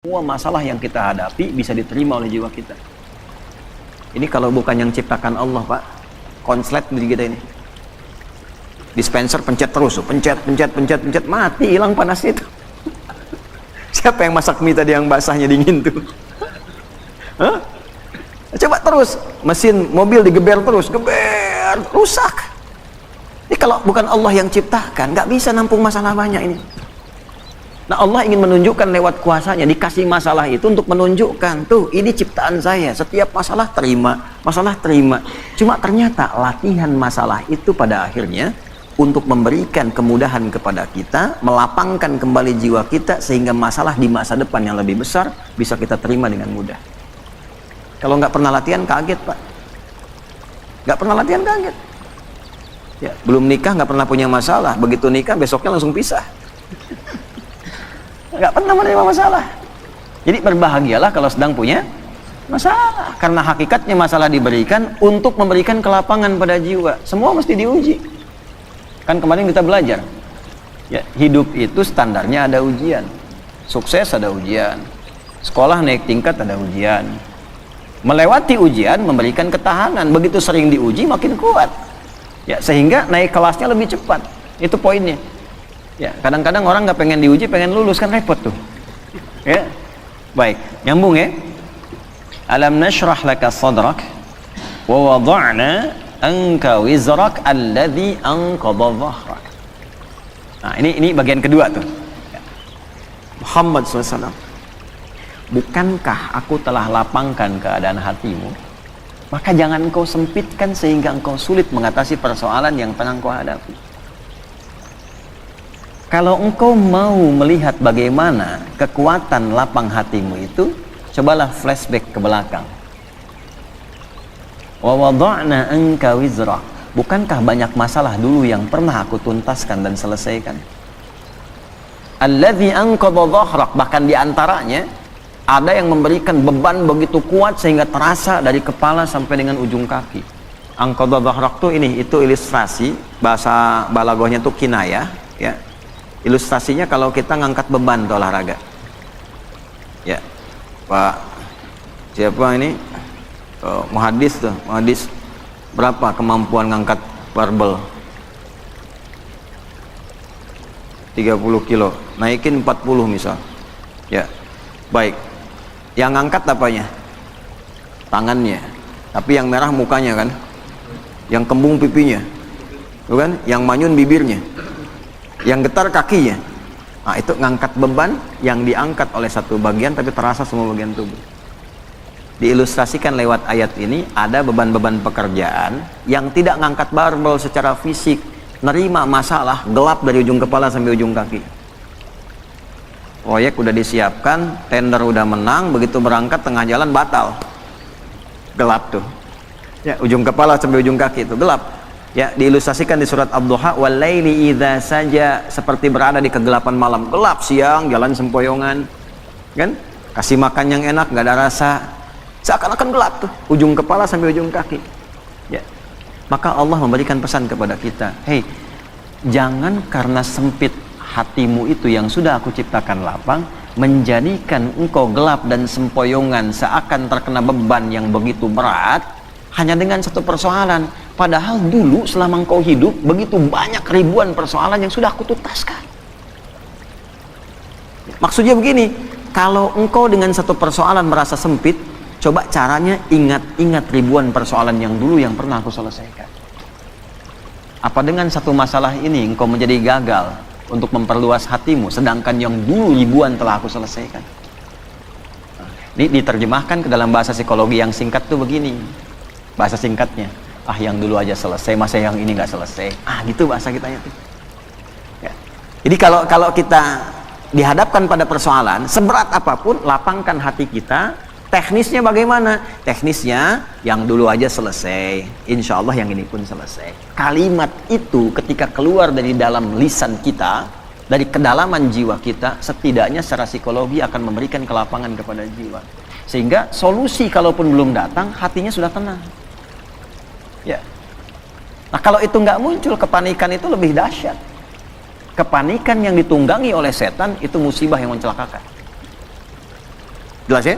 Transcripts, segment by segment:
Semua masalah yang kita hadapi bisa diterima oleh jiwa kita. Ini kalau bukan yang ciptakan Allah, Pak. Konslet diri kita ini. Dispenser pencet terus, pencet, mati, hilang panasnya itu. Siapa yang masak mie tadi yang basahnya dingin tuh? Hah? Coba terus, mesin mobil digeber terus, geber, rusak. Ini kalau bukan Allah yang ciptakan, nggak bisa nampung masalah banyak ini. Nah, Allah ingin menunjukkan lewat kuasanya, dikasih masalah itu untuk menunjukkan, tuh ini ciptaan saya, setiap masalah terima. Cuma ternyata latihan masalah itu pada akhirnya untuk memberikan kemudahan kepada kita, melapangkan kembali jiwa kita sehingga masalah di masa depan yang lebih besar bisa kita terima dengan mudah. Kalau nggak pernah latihan kaget, Pak. Nggak pernah latihan kaget. Ya, belum nikah nggak pernah punya masalah, begitu nikah besoknya langsung pisah. Nggak pernah menerima masalah. Jadi berbahagialah kalau sedang punya masalah, karena hakikatnya masalah diberikan untuk memberikan kelapangan pada jiwa. Semua mesti diuji. Kan kemarin kita belajar ya, hidup itu standarnya ada ujian. Sukses ada ujian, sekolah naik tingkat ada ujian, melewati ujian memberikan ketahanan. Begitu sering diuji makin kuat ya, sehingga naik kelasnya lebih cepat. Itu poinnya. Ya, kadang-kadang orang nggak pengen diuji, pengen lulus, kan repot tuh. Ya, baik, nyambung ya. Alam nashrah laka sadrak wa wada'na anka wizrak alladhi anqadha dhahrak. Nah, ini bagian kedua tuh. Muhammad SAW, bukankah aku telah lapangkan keadaan hatimu? Maka jangan engkau sempitkan sehingga engkau sulit mengatasi persoalan yang tengah engkau hadapi. Kalau engkau mau melihat bagaimana kekuatan lapang hatimu itu, cobalah flashback ke belakang. Wa wada'na anka wizrak. Bukankah banyak masalah dulu yang pernah aku tuntaskan dan selesaikan? Alladzi anqadha dhahrak, bahkan diantaranya ada yang memberikan beban begitu kuat sehingga terasa dari kepala sampai dengan ujung kaki. Anqadha dhahrak tuh itu ilustrasi, bahasa balaghahnya tuh kinayah ya. Ilustrasinya kalau kita ngangkat beban tuh olahraga ya, Pak siapa ini muhadis tuh, muhadis berapa kemampuan ngangkat barbel 30 kilo, naikin 40 misal ya, baik, yang ngangkat apanya? Tangannya, tapi yang merah mukanya kan, yang kembung pipinya tuh kan, yang manyun bibirnya, yang getar kakinya. Nah, itu ngangkat beban yang diangkat oleh satu bagian tapi terasa semua bagian tubuh. Diilustrasikan lewat ayat ini, ada beban-beban pekerjaan yang tidak ngangkat barbel secara fisik, nerima masalah, gelap dari ujung kepala sampai ujung kaki. Proyek udah disiapkan, tender udah menang, begitu berangkat tengah jalan batal. Gelap tuh. Ya, ujung kepala sampai ujung kaki itu gelap. Ya, diilustrasikan di surat Ad-Duha, wal laili idza saja, seperti berada di kegelapan malam. Gelap siang, jalan sempoyongan. Kan? Kasih makan yang enak, nggak ada rasa. Seakan-akan gelap tuh, ujung kepala sampai ujung kaki. Ya. Maka Allah memberikan pesan kepada kita, "Hei, jangan karena sempit hatimu itu yang sudah aku ciptakan lapang, menjadikan engkau gelap dan sempoyongan seakan terkena beban yang begitu berat hanya dengan satu persoalan. Padahal dulu selama engkau hidup begitu banyak ribuan persoalan yang sudah aku tuntaskan." Maksudnya begini, kalau engkau dengan satu persoalan merasa sempit, coba caranya ingat-ingat ribuan persoalan yang dulu yang pernah aku selesaikan. Apa dengan satu masalah ini engkau menjadi gagal untuk memperluas hatimu, sedangkan yang dulu ribuan telah aku selesaikan? Ini diterjemahkan ke dalam bahasa psikologi yang singkat tuh begini. Bahasa singkatnya, yang dulu aja selesai, masa yang ini nggak selesai. Gitu bahasa kitanya tuh. Ya. Jadi kalau kita dihadapkan pada persoalan seberat apapun, lapangkan hati kita. Teknisnya bagaimana? Teknisnya yang dulu aja selesai, insya Allah yang ini pun selesai. Kalimat itu ketika keluar dari dalam lisan kita, dari kedalaman jiwa kita, setidaknya secara psikologi akan memberikan kelapangan kepada jiwa. Sehingga solusi kalaupun belum datang, hatinya sudah tenang. Ya. Nah, kalau itu nggak muncul, kepanikan itu lebih dahsyat. Kepanikan yang ditunggangi oleh setan itu musibah yang mencelakakan. Jelas ya?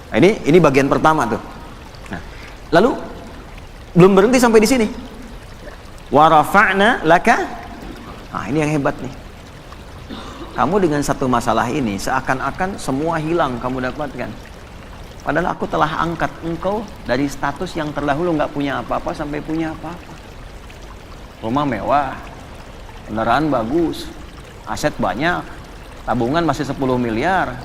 Nah, ini bagian pertama tuh. Nah, lalu belum berhenti sampai di sini. Wa rafa'na laka. Nah, ini yang hebat nih. Kamu dengan satu masalah ini seakan-akan semua hilang kamu dapatkan. Padahal aku telah angkat engkau dari status yang terdahulu nggak punya apa-apa sampai punya apa-apa. Rumah mewah, kendaraan bagus, aset banyak, tabungan masih 10 miliar,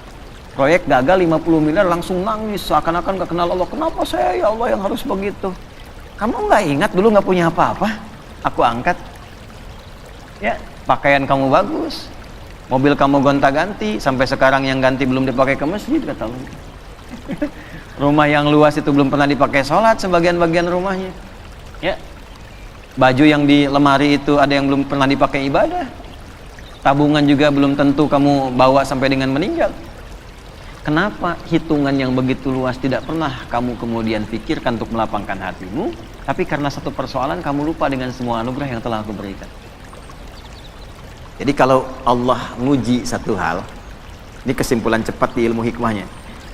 proyek gagal 50 miliar, langsung nangis seakan-akan nggak kenal Allah. Kenapa saya ya Allah yang harus begitu? Kamu nggak ingat dulu nggak punya apa-apa? Aku angkat. Ya, pakaian kamu bagus, mobil kamu gonta-ganti, sampai sekarang yang ganti belum dipakai ke masjid, kata Allah. Rumah yang luas itu belum pernah dipakai sholat sebagian-bagian rumahnya. Ya, baju yang di lemari itu ada yang belum pernah dipakai ibadah. Tabungan juga belum tentu kamu bawa sampai dengan meninggal. Kenapa hitungan yang begitu luas tidak pernah kamu kemudian pikirkan untuk melapangkan hatimu, tapi karena satu persoalan kamu lupa dengan semua anugerah yang telah aku berikan. Jadi kalau Allah nguji satu hal, ini kesimpulan cepat di ilmu hikmahnya.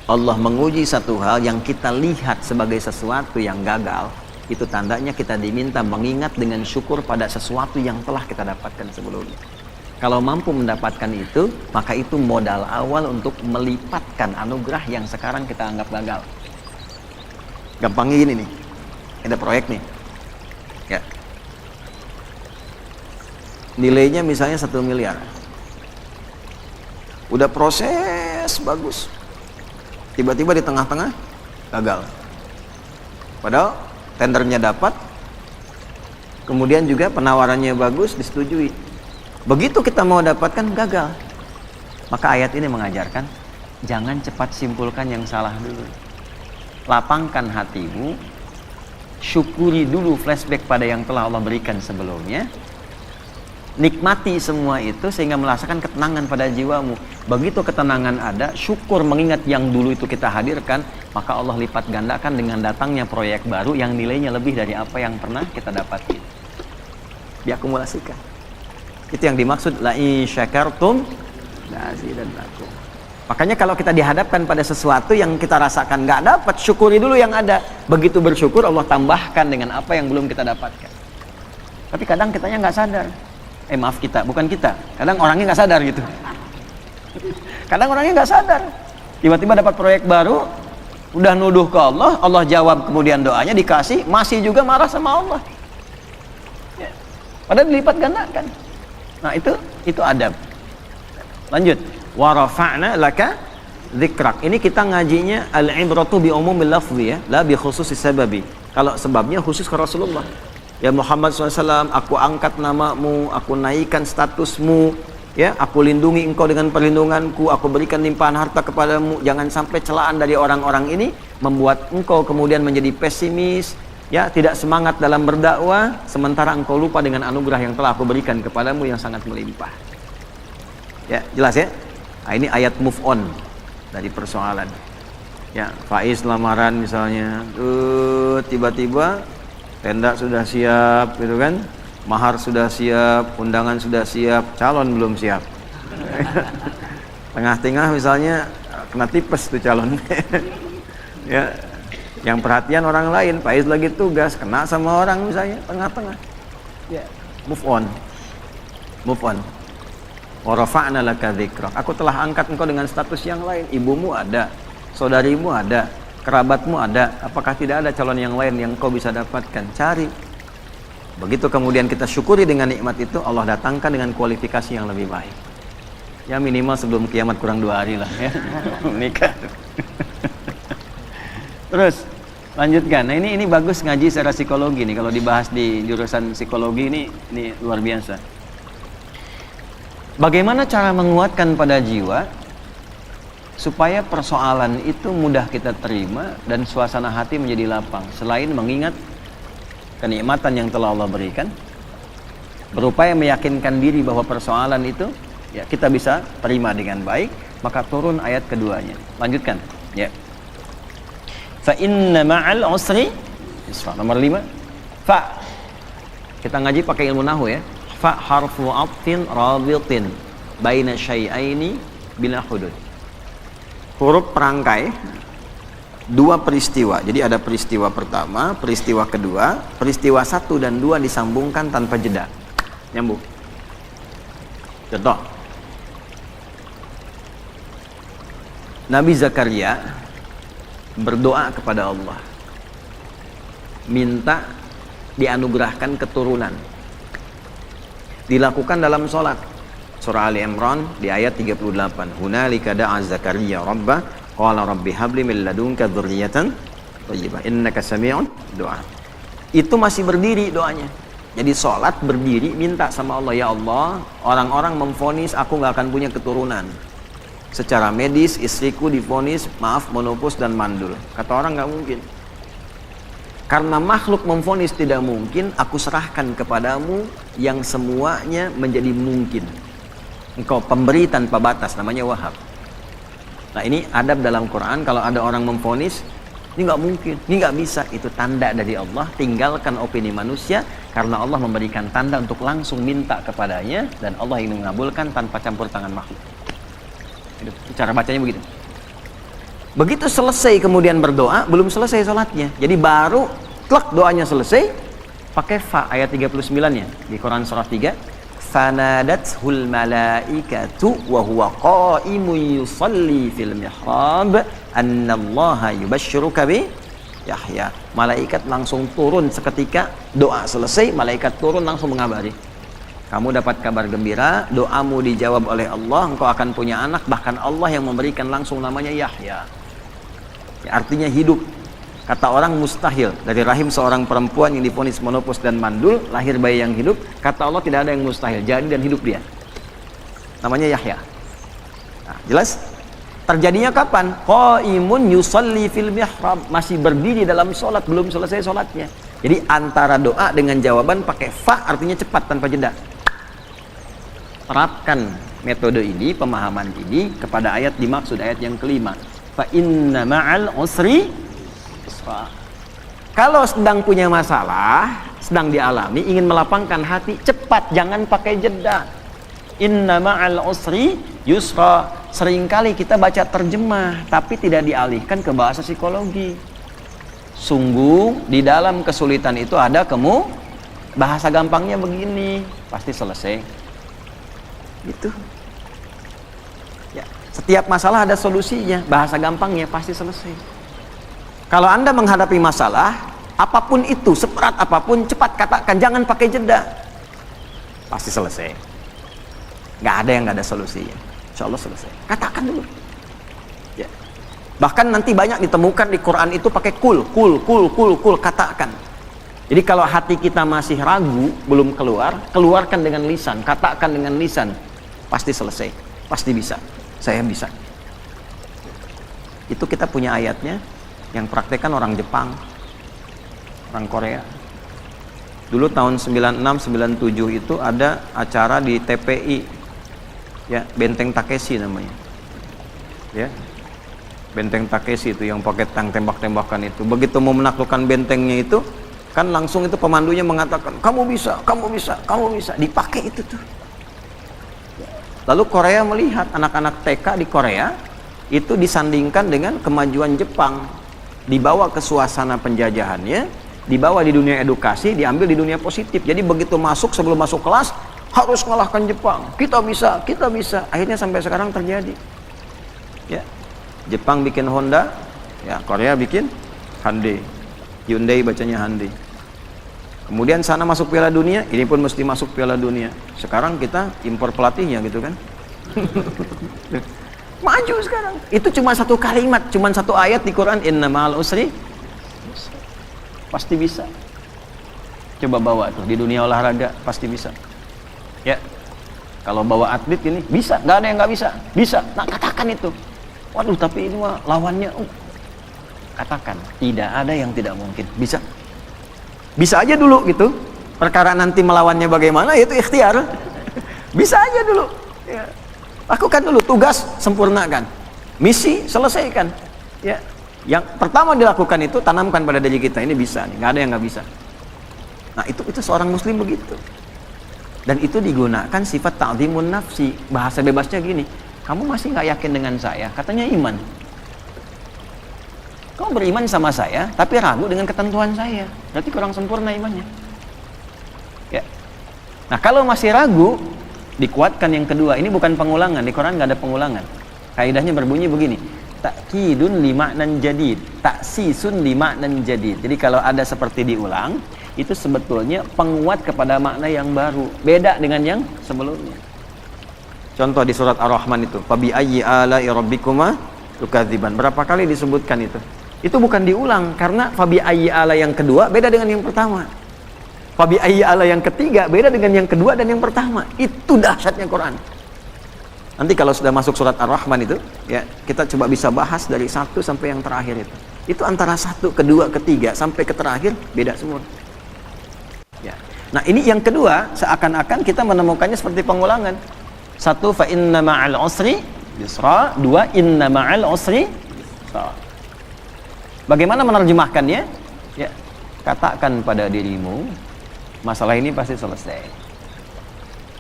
Allah menguji satu hal yang kita lihat sebagai sesuatu yang gagal, itu tandanya kita diminta mengingat dengan syukur pada sesuatu yang telah kita dapatkan sebelumnya. Kalau mampu mendapatkan itu, maka itu modal awal untuk melipatkan anugerah yang sekarang kita anggap gagal. Gampangnya gini nih, ada proyek nih, ya, nilainya misalnya 1 miliar, udah proses bagus, tiba-tiba di tengah-tengah gagal. Padahal tendernya dapat, kemudian juga penawarannya bagus, disetujui. Begitu kita mau dapatkan, gagal. Maka ayat ini mengajarkan, jangan cepat simpulkan yang salah dulu. Lapangkan hatimu, syukuri dulu, flashback pada yang telah Allah berikan sebelumnya. Nikmati semua itu sehingga merasakan ketenangan pada jiwamu. Begitu ketenangan ada, syukur mengingat yang dulu itu kita hadirkan, maka Allah lipat gandakan dengan datangnya proyek baru yang nilainya lebih dari apa yang pernah kita dapati. Diakumulasikan. Itu yang dimaksud la in syakartum la azidannakum. Makanya kalau kita dihadapkan pada sesuatu yang kita rasakan nggak dapat, syukuri dulu yang ada. Begitu bersyukur, Allah tambahkan dengan apa yang belum kita dapatkan. Tapi kadang kitanya nggak sadar. Maaf kita, bukan kita. Kadang orangnya nggak sadar gitu. Kadang orangnya nggak sadar. Tiba-tiba dapat proyek baru, udah nuduh ke Allah, Allah jawab kemudian doanya dikasih, masih juga marah sama Allah. Ya. Padahal dilipat gandakan. Nah itu adab. Lanjut. Wa rafa'na laka dzikrak. Ini kita ngajinya al-ibratu bi umumil lafzi ya, la bi khususis sababi. Kalau sebabnya khusus ke Rasulullah. Ya Muhammad SAW, aku angkat namamu, aku naikkan statusmu, ya, aku lindungi engkau dengan perlindunganku, aku berikan limpahan harta kepadamu. Jangan sampai celaan dari orang-orang ini membuat engkau kemudian menjadi pesimis, ya, tidak semangat dalam berdakwah, sementara engkau lupa dengan anugerah yang telah aku berikan kepadamu yang sangat melimpah. Ya, jelas ya? Nah, ini ayat move on dari persoalan. Ya, Faiz lamaran misalnya, tiba-tiba tenda sudah siap, gitu kan? Mahar sudah siap, undangan sudah siap, calon belum siap. Tengah-tengah misalnya kena tipes tuh calon. Ya, yang perhatian orang lain, Faiz lagi tugas, kena sama orang misalnya tengah-tengah. Ya, move on. Move on. Wa rafa'na laka dzikrak. Aku telah angkat engkau dengan status yang lain. Ibumu ada, saudarimu ada, kerabatmu ada. Apakah tidak ada calon yang lain yang kau bisa dapatkan? Cari. Begitu kemudian kita syukuri dengan nikmat itu, Allah datangkan dengan kualifikasi yang lebih baik. Ya minimal sebelum kiamat kurang 2 hari lah ya. Nikah. Terus lanjutkan. Nah ini bagus ngaji secara psikologi nih. Kalau dibahas di jurusan psikologi ini luar biasa. Bagaimana cara menguatkan pada jiwa supaya persoalan itu mudah kita terima dan suasana hati menjadi lapang, selain mengingat kenikmatan yang telah Allah berikan, berupaya meyakinkan diri bahwa persoalan itu ya kita bisa terima dengan baik, maka turun ayat keduanya. Lanjutkan ya. Fa inna ma'al usri yusra. Nomor 5, fa. Kita ngaji pakai ilmu nahwu ya. Fa harfu atfin rabitin baina syai'aini bila hudud. huruf perangkai, dua peristiwa. Jadi ada peristiwa pertama, peristiwa kedua, peristiwa 1 dan 2 disambungkan tanpa jeda. Nyambung. Contoh. Nabi Zakaria berdoa kepada Allah, minta dianugerahkan keturunan. Dilakukan dalam sholat. Surah Ali Imran di ayat 38. Hunalika da'a Zakaria rabbah qala rabbi habli min ladunka dzurriyyatan thayyibah innaka sami'un du'a. Itu masih berdiri doanya. Jadi sholat berdiri minta sama Allah, ya Allah, orang-orang memvonis aku nggak akan punya keturunan. Secara medis istriku divonis maaf menopause dan mandul. Kata orang nggak mungkin. Karena makhluk memvonis tidak mungkin, aku serahkan kepadamu yang semuanya menjadi mungkin. Engkau pemberi tanpa batas, namanya Wahhab. Nah ini adab dalam Quran, kalau ada orang memvonis, ini nggak mungkin, ini nggak bisa, itu tanda dari Allah. Tinggalkan opini manusia, karena Allah memberikan tanda untuk langsung minta kepadanya, dan Allah ingin mengabulkan tanpa campur tangan makhluk. Itu, cara bacanya begitu. Begitu selesai kemudian berdoa, belum selesai sholatnya. Jadi baru klak doanya selesai, pakai fa ayat 39-nya di Quran surah 3. Fanadathul malaikatu wa huwa qa'imun yusalli fil mihrab annallaha yubashshiruka bi Yahya. Malaikat langsung turun seketika doa selesai, malaikat turun langsung mengabari. Kamu dapat kabar gembira, doamu dijawab oleh Allah, engkau akan punya anak, bahkan Allah yang memberikan langsung namanya Yahya. Ya, artinya hidup. Kata orang mustahil dari rahim seorang perempuan yang divonis menopause dan mandul lahir bayi yang hidup. Kata Allah tidak ada yang mustahil, jadi dan hidup dia. Namanya Yahya. Nah, jelas? Terjadinya kapan? Qaimun yusalli fil mihrab, masih berdiri dalam sholat, belum selesai sholatnya. Jadi antara doa dengan jawaban pakai fa artinya cepat tanpa jeda. Terapkan metode ini, pemahaman ini kepada ayat dimaksud, ayat yang kelima. Fa inna ma'al usri yusra. Kalau sedang punya masalah, sedang dialami, ingin melapangkan hati, cepat, jangan pakai jeda. Inna ma'al usri yusra. Seringkali kita baca terjemah, tapi tidak dialihkan ke bahasa psikologi. Sungguh di dalam kesulitan itu ada bahasa gampangnya begini, pasti selesai. Gitu. Ya, setiap masalah ada solusinya, bahasa gampangnya pasti selesai. Kalau Anda menghadapi masalah, apapun itu, seberat apapun, cepat katakan, jangan pakai jeda. Pasti selesai. Nggak ada yang nggak ada solusinya. Insya Allah selesai. Katakan dulu. Ya. Bahkan nanti banyak ditemukan di Quran itu pakai kul, katakan. Jadi kalau hati kita masih ragu, belum keluar, keluarkan dengan lisan, katakan dengan lisan. Pasti selesai, pasti bisa. Saya bisa. Itu kita punya ayatnya, yang praktekkan orang Jepang, orang Korea. Dulu tahun 96-97 itu ada acara di TPI, ya, Benteng Takeshi namanya, ya, Benteng Takeshi itu yang pakai tank tembak-tembakan itu. Begitu mau menaklukkan bentengnya itu, kan langsung itu pemandunya mengatakan, kamu bisa, kamu bisa, kamu bisa. Dipakai itu tuh. Lalu Korea melihat anak-anak TK di Korea itu disandingkan dengan kemajuan Jepang, dibawa ke suasana penjajahannya, dibawa di dunia edukasi, diambil di dunia positif. Jadi begitu masuk, sebelum masuk kelas harus mengalahkan Jepang. Kita bisa, kita bisa. Akhirnya sampai sekarang terjadi. Ya. Jepang bikin Honda, ya, Korea bikin Hyundai. Hyundai bacanya Hyundai. Kemudian sana masuk Piala Dunia, ini pun mesti masuk Piala Dunia. Sekarang kita impor pelatihnya gitu kan. Maju sekarang. Itu cuma satu kalimat, cuma satu ayat di Quran, inna ma'al usri. Pasti bisa. Coba bawa tuh di dunia olahraga, pasti bisa. Ya, kalau bawa atlet ini bisa, nggak ada yang nggak bisa, bisa. Nah katakan itu. Waduh, tapi ini mah lawannya, katakan tidak ada yang tidak mungkin, bisa. Bisa aja dulu gitu. Perkara nanti melawannya bagaimana, itu ikhtiar. Bisa aja dulu. Ya. Lakukan dulu, tugas sempurnakan, misi selesaikan. Ya, yang pertama dilakukan itu tanamkan pada diri kita, ini bisa nih, nggak ada yang nggak bisa. Nah itu seorang muslim begitu. Dan itu digunakan sifat ta'zimun nafsi. Bahasa bebasnya gini, kamu masih nggak yakin dengan saya? Katanya iman. Kau beriman sama saya, tapi ragu dengan ketentuan saya. Berarti kurang sempurna imannya. Ya. Nah, kalau masih ragu, dikuatkan yang kedua. Ini bukan pengulangan, di Quran nggak ada pengulangan. Kaidahnya berbunyi begini: takkidun limaknan jadid, taksisun limaknan jadid. Jadi kalau ada seperti diulang, itu sebetulnya penguat kepada makna yang baru, beda dengan yang sebelumnya. Contoh di surat Ar-Rahman itu, fabi ayyi ala'i rabbikuma tukadziban. Berapa kali disebutkan itu? Itu bukan diulang, karena fabi ayyi ala yang kedua beda dengan yang pertama. Fabi ayyi ala yang ketiga beda dengan yang kedua dan yang pertama. Itu dahsyatnya Quran. Nanti kalau sudah masuk surat Ar-Rahman itu, ya, kita coba bisa bahas dari satu sampai yang terakhir itu. Itu antara satu, kedua, ketiga sampai ke terakhir beda semua. Ya. Nah, ini yang kedua, seakan-akan kita menemukannya seperti pengulangan. Satu, fa inna ma'al usri yusra. Dua, inna ma'al usri yusra. Bagaimana menerjemahkannya? Ya, katakan pada dirimu, masalah ini pasti selesai.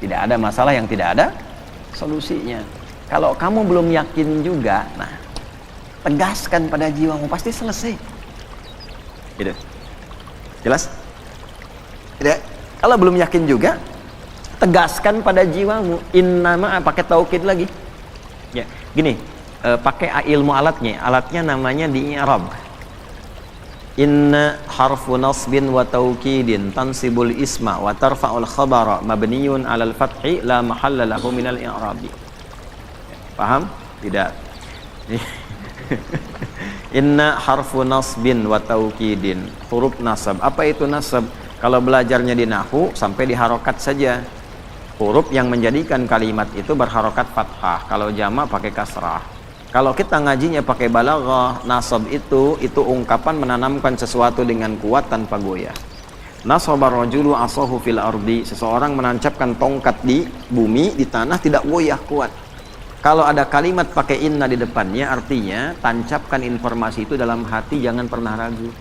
Tidak ada masalah yang tidak ada solusinya. Kalau kamu belum yakin juga, nah, tegaskan pada jiwamu, pasti selesai. Gitu. Jelas? Tidak. Kalau belum yakin juga, tegaskan pada jiwamu. Innama, pakai taukid lagi. Ya, gini, pakai ilmu alatnya. Alatnya namanya di i'rab. Inna harfu nasbin wa taukidin tansibul isma wa tarfa'ul khabara mabniyun 'alal fathi la mahalla lahu minal i'rabi. Paham? Tidak. Inna harfu nasbin wa taukidin, huruf nasab. Apa itu nasab? Kalau belajarnya di nahwu sampai di harokat saja. Huruf yang menjadikan kalimat itu berharokat fathah. Kalau jamak pakai kasrah. Kalau kita ngajinya pakai balaghah, nasab itu ungkapan menanamkan sesuatu dengan kuat tanpa goyah. Nasabar rajulu asahu fil ardi, seseorang menancapkan tongkat di bumi, di tanah, tidak goyah, kuat. Kalau ada kalimat pakai inna di depannya, artinya tancapkan informasi itu dalam hati, jangan pernah ragu.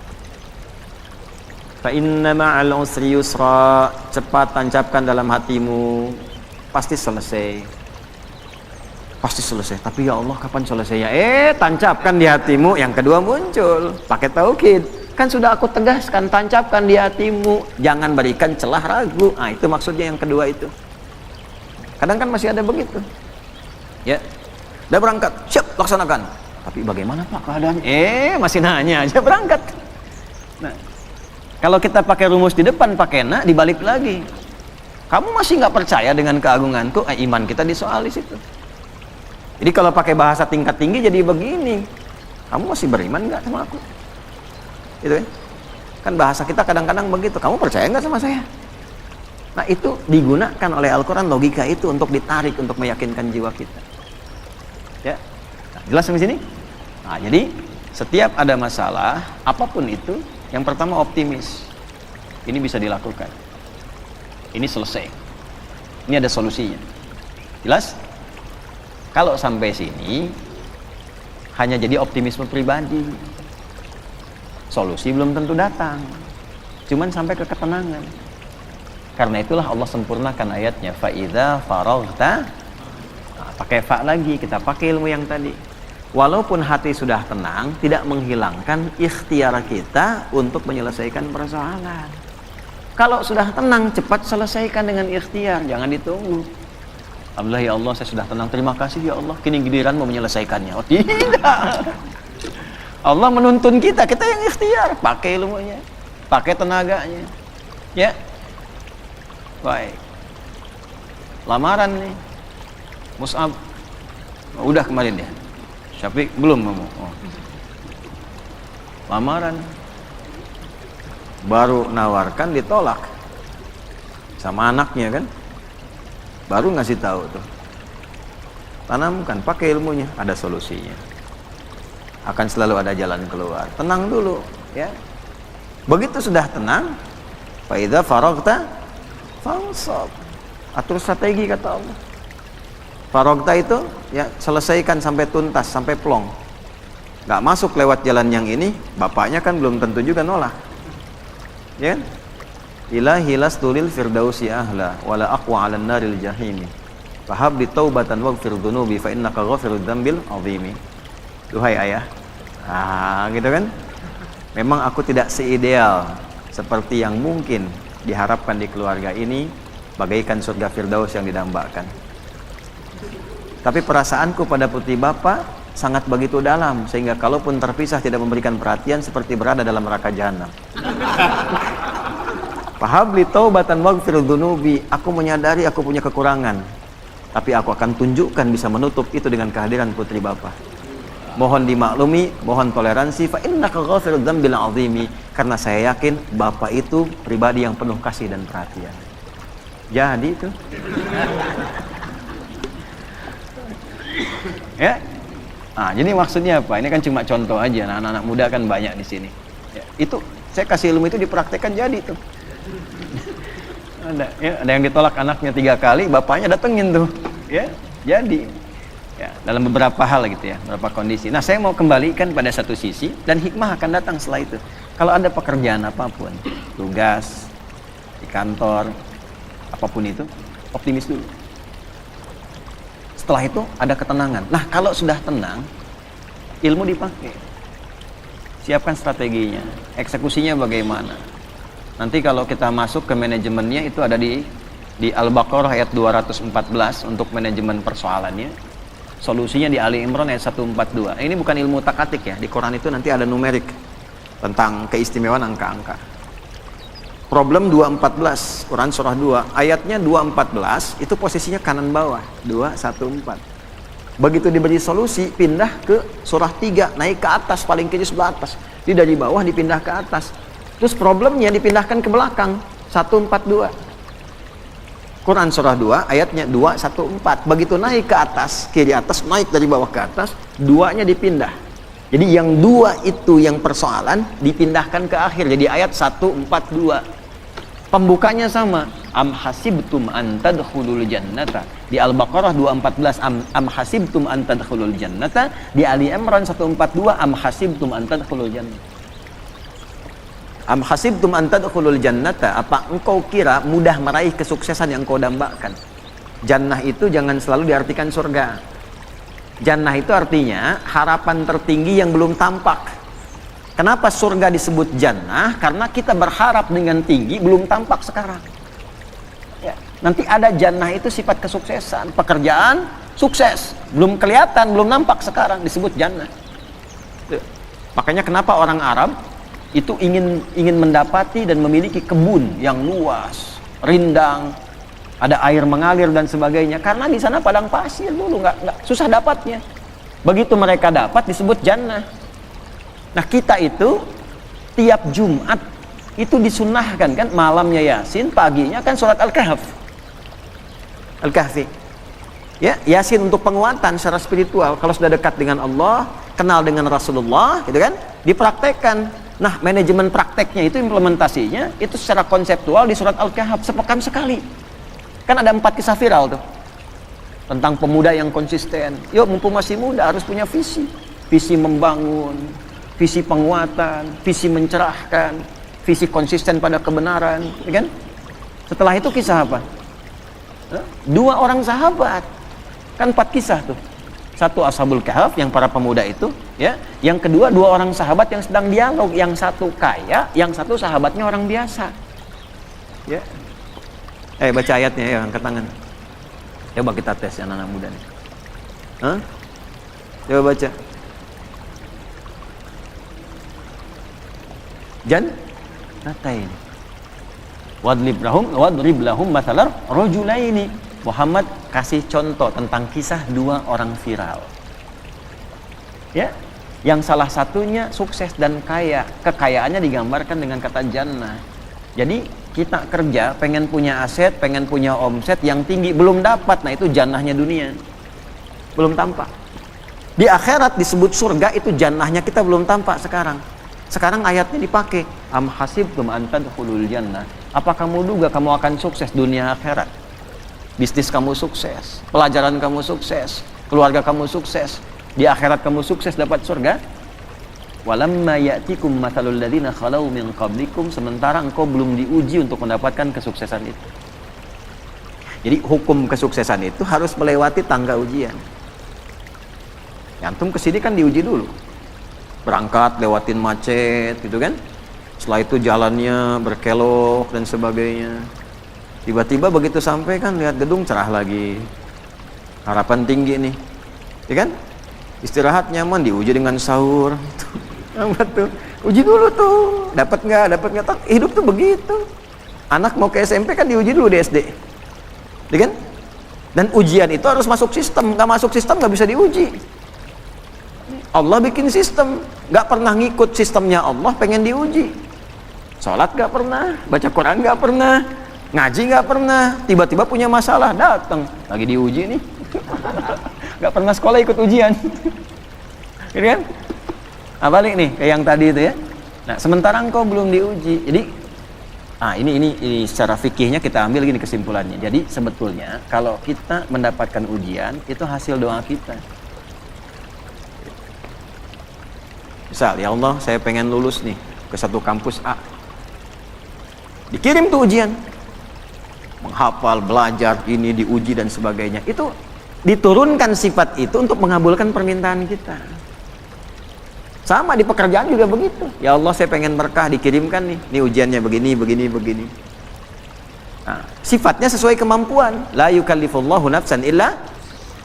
Fa inna ma'al usri yusra, cepat tancapkan dalam hatimu, pasti selesai. Pasti selesai. Tapi ya Allah, kapan selesainya? Tancapkan di hatimu. Yang kedua muncul, pakai taukid. Kan sudah aku tegaskan, tancapkan di hatimu, jangan berikan celah ragu. Nah, itu maksudnya yang kedua itu. Kadang kan masih ada begitu. Ya, udah berangkat, siap, laksanakan. Tapi bagaimana Pak keadaannya? Masih nanya aja, berangkat. Nah, kalau kita pakai rumus di depan, pakai na, dibalik lagi. Kamu masih nggak percaya dengan keagunganku? Iman kita disoal di situ. Jadi kalau pakai bahasa tingkat tinggi jadi begini, kamu masih beriman nggak sama aku? Gitu ya? Kan bahasa kita kadang-kadang begitu, kamu percaya nggak sama saya? Nah, itu digunakan oleh Al-Quran, logika itu untuk ditarik, untuk meyakinkan jiwa kita. Ya, nah, jelas sampai sini? Nah, jadi setiap ada masalah, apapun itu, yang pertama optimis. Ini bisa dilakukan. Ini selesai. Ini ada solusinya. Jelas? Kalau sampai sini hanya jadi optimisme pribadi, solusi belum tentu datang, cuman sampai ke ketenangan. Karena itulah Allah sempurnakan ayatnya, fa'idha faraghta. Nah, pakai fa lagi, kita pakai ilmu yang tadi. Walaupun hati sudah tenang, tidak menghilangkan ikhtiar kita untuk menyelesaikan persoalan. Kalau sudah tenang, cepat selesaikan dengan ikhtiar, jangan ditunggu. Alhamdulillah ya Allah, saya sudah tenang, terima kasih ya Allah, kini giliran mau menyelesaikannya. Oh tidak, Allah menuntun kita yang ikhtiar, pakai ilmunya, pakai tenaganya. Ya, baik. Lamaran nih, Mus'ab, udah kemarin ya, Syafiq belum ngomong. Lamaran, baru nawarkan ditolak sama anaknya kan. Baru ngasih tahu tuh, tanamkan, pakai ilmunya, ada solusinya, akan selalu ada jalan keluar. Tenang dulu, ya. Begitu sudah tenang, fa idza faraghta fansab, atur strategi kata Allah. Faraghta itu ya selesaikan sampai tuntas, sampai plong. Nggak masuk lewat jalan yang ini, bapaknya kan belum tentu juga nolak, ya. Ilahi lastulil firdausi ahla wala aqwa 'alan naril jahimi fahab li taubatan waghfir dhunubi fa innaka ghafirud dzambil azimi. Duhai ayah, Gitu kan. Memang aku tidak seideal seperti yang mungkin diharapkan di keluarga ini, bagaikan surga Firdaus yang didambakan. Tapi perasaanku pada putri Bapak sangat begitu dalam, sehingga kalaupun terpisah tidak memberikan perhatian, seperti berada dalam neraka jahanam. Fahabli taubatan waghfir dzunubi, aku menyadari aku punya kekurangan, tapi aku akan tunjukkan bisa menutup itu dengan kehadiran putri Bapak. Mohon dimaklumi, mohon toleransi, fa innaka ghafirudz dzambil azimi, karena saya yakin Bapak itu pribadi yang penuh kasih dan perhatian. Jadi itu. Ya. Jadi maksudnya apa? Ini kan cuma contoh aja. Nah, anak-anak muda kan banyak di sini. Ya, itu saya kasih ilmu itu dipraktekkan jadi tuh. Ada yang ditolak anaknya 3 kali, bapaknya datengin tuh. Ya, jadi. Ya, dalam beberapa hal gitu ya, beberapa kondisi. Nah, saya mau kembalikan pada satu sisi, dan hikmah akan datang setelah itu. Kalau ada pekerjaan apapun, tugas di kantor, apapun itu, optimis dulu. Setelah itu ada ketenangan. Nah, kalau sudah tenang, ilmu dipakai. Siapkan strateginya, eksekusinya bagaimana. Nanti kalau kita masuk ke manajemennya, itu ada di Al-Baqarah ayat 214 untuk manajemen persoalannya. Solusinya di Ali Imran ayat 142. Ini bukan ilmu takatik ya. Di Quran itu nanti ada numerik tentang keistimewaan angka-angka. Problem 214, Quran surah 2, ayatnya 214, itu posisinya kanan bawah, 214. Begitu diberi solusi, pindah ke surah 3, naik ke atas, paling kiri sebelah atas. Jadi dari bawah dipindah ke atas. Terus problemnya dipindahkan ke belakang, 142. Quran surah 2 ayatnya 214. Begitu naik ke atas, kiri atas, naik dari bawah ke atas, 2-nya dipindah. Jadi yang 2 itu yang persoalan dipindahkan ke akhir, jadi ayat 142. Pembukanya sama, am hasibtum an tadkhulul jannata. Di Al-Baqarah 214 am hasibtum an tadkhulul jannata. Di Ali Imran 142 am hasibtum an tadkhulul jannata. Am hasibtum an tadkhulul jannata, apa engkau kira mudah meraih kesuksesan yang kau dambakan? Jannah itu jangan selalu diartikan surga. Jannah itu artinya harapan tertinggi yang belum tampak. Kenapa surga disebut jannah? Karena kita berharap dengan tinggi belum tampak sekarang. Ya, nanti ada jannah itu sifat kesuksesan, pekerjaan sukses, belum kelihatan, belum nampak sekarang, disebut jannah. Tuh. Makanya kenapa orang Arab itu ingin mendapati dan memiliki kebun yang luas, rindang, ada air mengalir dan sebagainya, karena di sana padang pasir dulu, nggak susah dapatnya. Begitu mereka dapat disebut jannah. Nah, kita itu tiap Jumat itu disunahkan kan, malamnya Yasin, paginya kan surat Al-Kahfi. Ya, Yasin untuk penguatan secara spiritual. Kalau sudah dekat dengan Allah, kenal dengan Rasulullah, gitu kan, dipraktekkan. Nah, manajemen prakteknya itu, implementasinya itu secara konseptual di surat Al-Kahf, sepekan sekali. Kan ada 4 kisah viral tuh tentang pemuda yang konsisten. Yuk, mumpung masih muda harus punya visi. Visi membangun, visi penguatan, visi mencerahkan, visi konsisten pada kebenaran, kan? Setelah itu kisah apa? 2 orang sahabat. Kan 4 kisah tuh. 1 Ashabul Kahf, yang para pemuda itu, ya. Yang kedua 2 orang sahabat yang sedang dialog, yang satu kaya, yang satu sahabatnya orang biasa. Ya. Baca ayatnya ya, angkat tangan. Coba kita tes anak-anak muda nih. Coba baca. Jannatain. Wadrib lahum mathalar rajulaini. Muhammad kasih contoh tentang kisah 2 orang viral. Ya, yang salah satunya sukses dan kaya. Kekayaannya digambarkan dengan kata jannah. Jadi kita kerja, pengen punya aset, pengen punya omset yang tinggi, belum dapat. Nah, itu jannahnya dunia, belum tampak. Di akhirat disebut surga, itu jannahnya kita belum tampak sekarang. Sekarang ayatnya dipakai, am hasibtum an tadkhulul jannah. Apa kamu duga kamu akan sukses dunia akhirat? Bisnis kamu sukses, pelajaran kamu sukses, keluarga kamu sukses, di akhirat kamu sukses dapat surga. Walamma ya'tikum mathalul ladzina khalau min qablikum, sementara engkau belum diuji untuk mendapatkan kesuksesan itu. Jadi hukum kesuksesan itu harus melewati tangga ujian. Antum kesini kan diuji dulu. berangkat lewatin macet gitu kan, setelah itu jalannya berkelok dan sebagainya. Tiba-tiba begitu sampai kan lihat gedung cerah lagi, harapan tinggi nih, ya kan, istirahat nyaman, diuji dengan sahur. Apa tuh? Uji dulu tuh, dapat nggak? Hidup tuh begitu. Anak mau ke SMP kan diuji dulu di SD, ya kan? Dan ujian itu harus masuk sistem, nggak masuk sistem nggak bisa diuji. Allah bikin sistem, nggak pernah ngikut sistemnya Allah, pengen diuji. Sholat nggak pernah, baca Quran nggak pernah, ngaji nggak pernah, tiba-tiba punya masalah, datang lagi diuji nih. Nggak pernah sekolah ikut ujian. Gitu kan? Nah, balik nih ke yang tadi itu ya. Nah, sementara engkau belum diuji. Jadi ini secara fikihnya kita ambil gini kesimpulannya. Jadi sebetulnya kalau kita mendapatkan ujian itu hasil doa kita. Misal, ya Allah, saya pengen lulus nih ke satu kampus A. Dikirim tuh ujian. Menghafal, belajar, ini diuji dan sebagainya. Itu diturunkan sifat itu untuk mengabulkan permintaan kita. Sama di pekerjaan juga begitu. Ya Allah, saya pengen berkah, dikirimkan nih. Ini ujiannya begini. Nah, sifatnya sesuai kemampuan. La yukallifullahu nafsan illa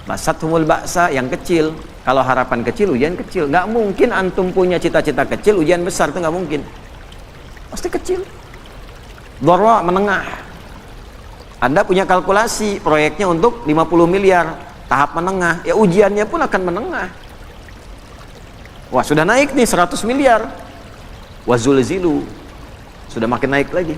masathumul ba'sa, yang kecil. Kalau harapan kecil, ujian kecil. Nggak mungkin antum punya cita-cita kecil, ujian besar, itu nggak mungkin. Pasti kecil. Dharra, menengah. Anda punya kalkulasi proyeknya untuk 50 miliar, tahap menengah. Ya ujiannya pun akan menengah. Wah, sudah naik nih 100 miliar. Wazulzilu. Sudah makin naik lagi.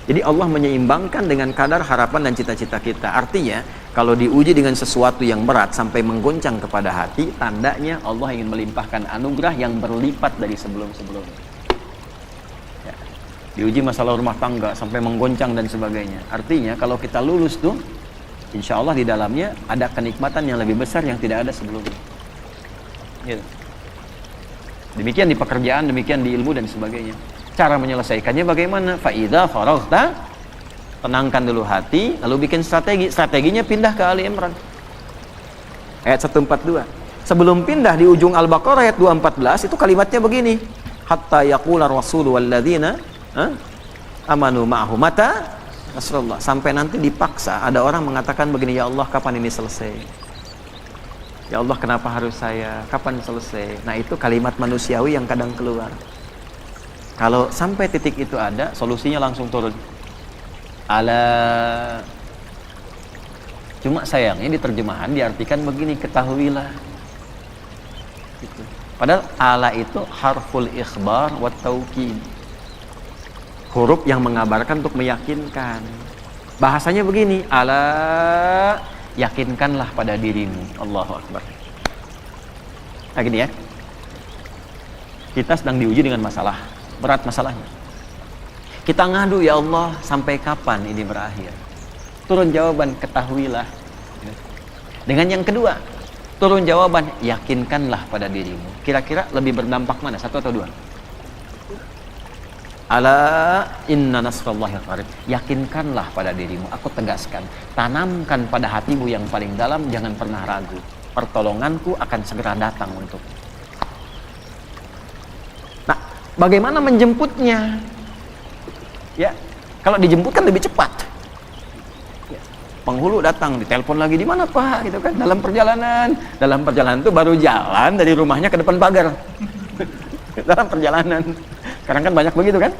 Jadi Allah menyeimbangkan dengan kadar harapan dan cita-cita kita. Artinya, kalau diuji dengan sesuatu yang berat sampai menggoncang kepada hati, tandanya Allah ingin melimpahkan anugerah yang berlipat dari sebelum-sebelumnya. Ya. Diuji masalah rumah tangga sampai menggoncang dan sebagainya. Artinya, kalau kita lulus tuh, insya Allah di dalamnya ada kenikmatan yang lebih besar yang tidak ada sebelumnya. Gitu. Demikian di pekerjaan, demikian di ilmu dan sebagainya. Cara menyelesaikannya bagaimana? Fa'idha faraghta, tenangkan dulu hati, lalu bikin strategi. Strateginya pindah ke Ali Imran. Ayat 142. Sebelum pindah di ujung Al-Baqarah ayat 214 itu kalimatnya begini. Hatta yaqula rasulu walladzina amanu ma'ahu mata nasrullah. Sampai nanti dipaksa ada orang mengatakan begini, ya Allah, kapan ini selesai? Ya Allah, kenapa harus saya? Kapan selesai? Nah, itu kalimat manusiawi yang kadang keluar. Kalau sampai titik itu ada, solusinya langsung turun. Ala. Cuma sayangnya di terjemahan diartikan begini, ketahuilah. Gitu. Padahal ala itu harful ikhbar wa taukid. Huruf yang mengabarkan untuk meyakinkan. Bahasanya begini, ala, yakinkanlah pada dirimu. Allahu Akbar. Nah gini ya, kita sedang diuji dengan masalah, berat masalahnya. Kita ngadu, ya Allah, sampai kapan ini berakhir? Turun jawaban, ketahuilah. Dengan yang kedua, turun jawaban, yakinkanlah pada dirimu. Kira-kira lebih berdampak mana, satu atau dua? Ala inna nasrallahi qarib. Yakinkanlah pada dirimu, aku tegaskan, tanamkan pada hatimu yang paling dalam, jangan pernah ragu. Pertolonganku akan segera datang untuk. Nah, bagaimana menjemputnya? Ya, kalau dijemput kan lebih cepat. Ya, penghulu datang, ditelepon lagi, di mana Pak? Gitu kan, dalam perjalanan itu baru jalan dari rumahnya ke depan pagar. Dalam perjalanan. Sekarang kan banyak begitu kan?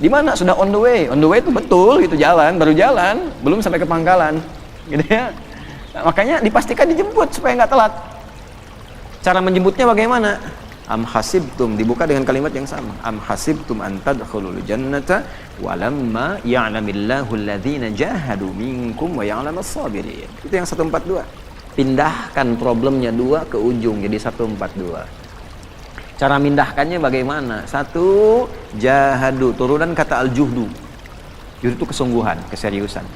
Di mana? Sudah on the way. On the way itu betul, itu baru jalan, belum sampai ke pangkalan. Gitu ya. Nah, makanya dipastikan dijemput supaya nggak telat. Cara menjemputnya bagaimana? Am hasibtum, dibuka dengan kalimat yang sama. Am hasibtum an tadkhulul jannata walamma ya'lamillahu alladhina jahadu minkum wa ya'lamas sabirin. Itu yang 142. Pindahkan problemnya 2 ke ujung jadi 142. Cara mindahkannya bagaimana? 1, jahadu, turunan kata al-juhdu. Juhdu itu kesungguhan, keseriusan.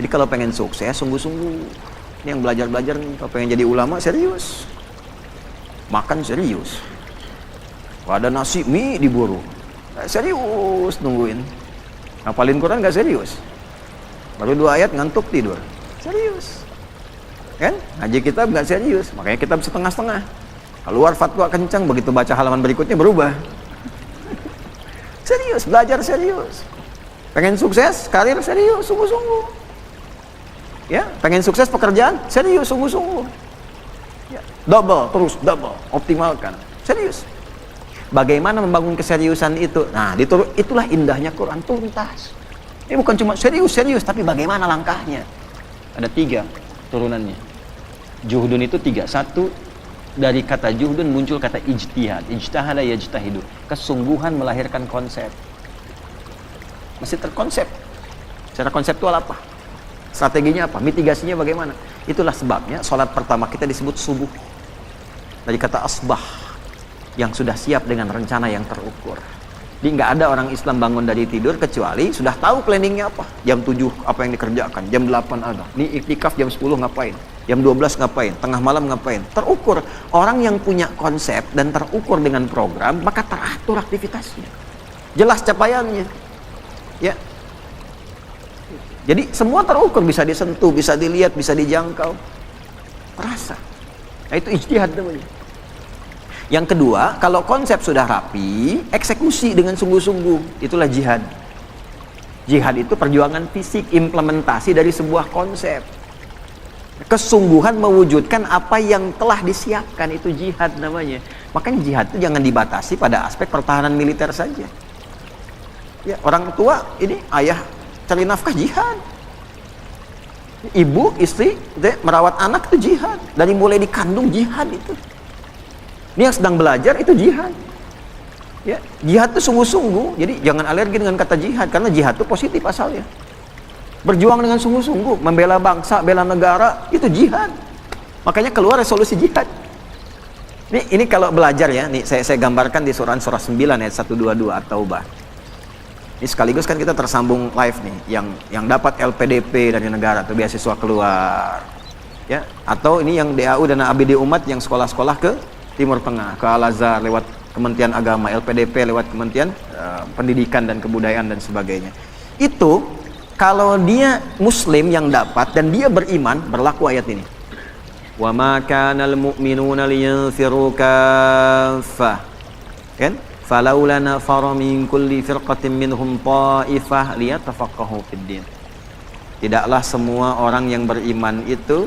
Jadi kalau pengen sukses, sungguh-sungguh. Ini yang belajar-belajar nih, kalau pengen jadi ulama, serius. Makan serius. Kalau ada nasi, mie diburu. Serius nungguin. Ngapalin Quran gak serius. Baru 2 ayat ngantuk tidur. Serius. Kan? Ngaji kitab gak serius, makanya kitab setengah-setengah. Keluar fatwa kencang, begitu baca halaman berikutnya berubah. Serius, belajar serius. Pengen sukses, karir serius, sungguh-sungguh. Ya, pengen sukses pekerjaan, serius, sungguh-sungguh. Ya, double, terus double, optimalkan, serius. Bagaimana membangun keseriusan itu? Nah, itulah indahnya Quran, tuntas. Ini bukan cuma serius, tapi bagaimana langkahnya? Ada 3 turunannya. Juhdun itu 3. 1, dari kata juhdun muncul kata ijtihad. Ijtahada yajtahidu. Kesungguhan melahirkan konsep. Mesti terkonsep. Secara konseptual apa? Strateginya apa? Mitigasinya bagaimana? Itulah sebabnya sholat pertama kita disebut subuh. Dari kata asbah, yang sudah siap dengan rencana yang terukur. Jadi nggak ada orang Islam bangun dari tidur kecuali sudah tahu planningnya apa. Jam 7 apa yang dikerjakan, jam 8 ada. Ini iktikaf jam 10 ngapain, jam 12 ngapain, tengah malam ngapain. Terukur. Orang yang punya konsep dan terukur dengan program, maka teratur aktivitasnya. Jelas capaiannya. Ya. Jadi semua terukur, bisa disentuh, bisa dilihat, bisa dijangkau. Terasa. Nah, itu ijtihad namanya. Yang kedua, kalau konsep sudah rapi, eksekusi dengan sungguh-sungguh, itulah jihad. Jihad itu perjuangan fisik, implementasi dari sebuah konsep. Kesungguhan mewujudkan apa yang telah disiapkan, itu jihad namanya. Makanya jihad itu jangan dibatasi pada aspek pertahanan militer saja. Ya, orang tua ini ayah cari nafkah, jihad. Ibu, istri merawat anak itu jihad. Dari mulai dikandung jihad itu. Ini yang sedang belajar itu jihad. Ya, jihad itu sungguh-sungguh. Jadi jangan alergi dengan kata jihad, karena jihad itu positif asalnya. Berjuang dengan sungguh-sungguh, membela bangsa, bela negara, itu jihad. Makanya keluar resolusi jihad. Ini kalau belajar ya, nih saya gambarkan di surah 9 ayat 122 At-Taubah. Ini sekaligus kan kita tersambung live nih, yang dapat LPDP dari negara atau beasiswa keluar. Ya, atau ini yang DAU dan ABD Umat yang sekolah-sekolah ke Timur Tengah, ke Al-Azhar lewat Kementerian Agama, LPDP lewat Kementerian Pendidikan dan Kebudayaan dan sebagainya. Itu kalau dia muslim yang dapat dan dia beriman, berlaku ayat ini. Wa ma kanal mu'minuna liyanfiru kaffah. Kan? Falaula nafara min kulli firqatin minhum ta'ifah liyatafaqahu fid din. Tidaklah semua orang yang beriman itu